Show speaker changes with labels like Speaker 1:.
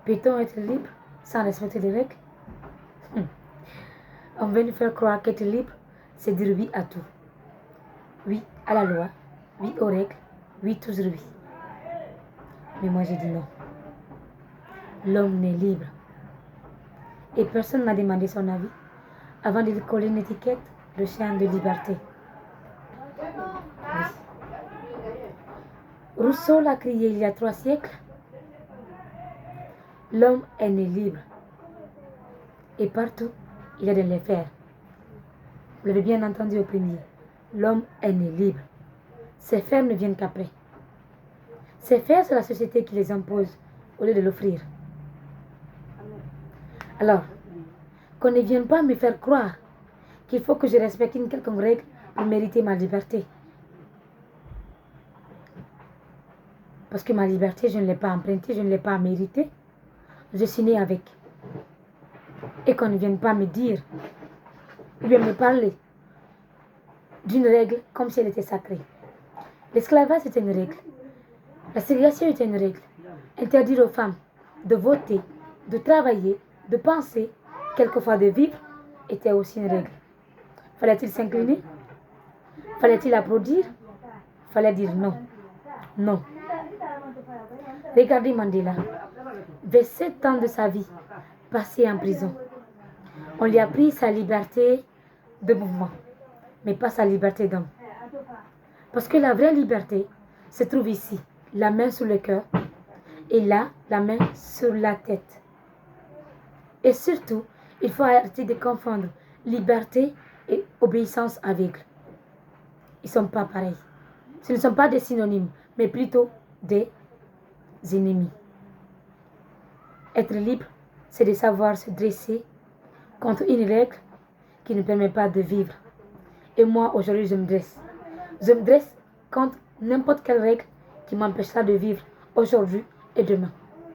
Speaker 1: Peut-on être libre sans respecter les règles? On veut nous faire croire qu'être libre, c'est dire oui à tout. Oui à la loi, oui aux règles, oui toujours oui. Mais moi, je dis non. L'homme n'est libre. Et personne n'a demandé son avis avant de lui coller une étiquette de chien de liberté. Oui. Rousseau l'a crié il y a 3 siècles. L'homme est né libre. Et partout, il a de les faire. Vous l'avez bien entendu au premier. L'homme est né libre. Ces faire ne viennent qu'après. Ces faire, c'est la société qui les impose au lieu de l'offrir. Alors, qu'on ne vienne pas me faire croire qu'il faut que je respecte une quelconque règle pour mériter ma liberté. Parce que ma liberté, je ne l'ai pas empruntée, je ne l'ai pas méritée. Je suis née avec. Et qu'on ne vienne pas me dire, ou bien me parler d'une règle comme si elle était sacrée. L'esclavage est une règle. La ségrégation est une règle. Interdire aux femmes de voter, de travailler, de penser, quelquefois de vivre, était aussi une règle. Fallait-il s'incliner? Fallait-il applaudir? Fallait dire non. Non. Regardez Mandela. 27 ans de sa vie passé en prison. On lui a pris sa liberté de mouvement, mais pas sa liberté d'homme. Parce que la vraie liberté se trouve ici, la main sur le cœur, et là, la main sur la tête. Et surtout, il faut arrêter de confondre liberté et obéissance aveugle. Ils ne sont pas pareils. Ce ne sont pas des synonymes, mais plutôt des ennemis. Être libre, c'est de savoir se dresser contre une règle qui ne permet pas de vivre. Et moi, aujourd'hui, je me dresse. Je me dresse contre n'importe quelle règle qui m'empêchera de vivre aujourd'hui et demain.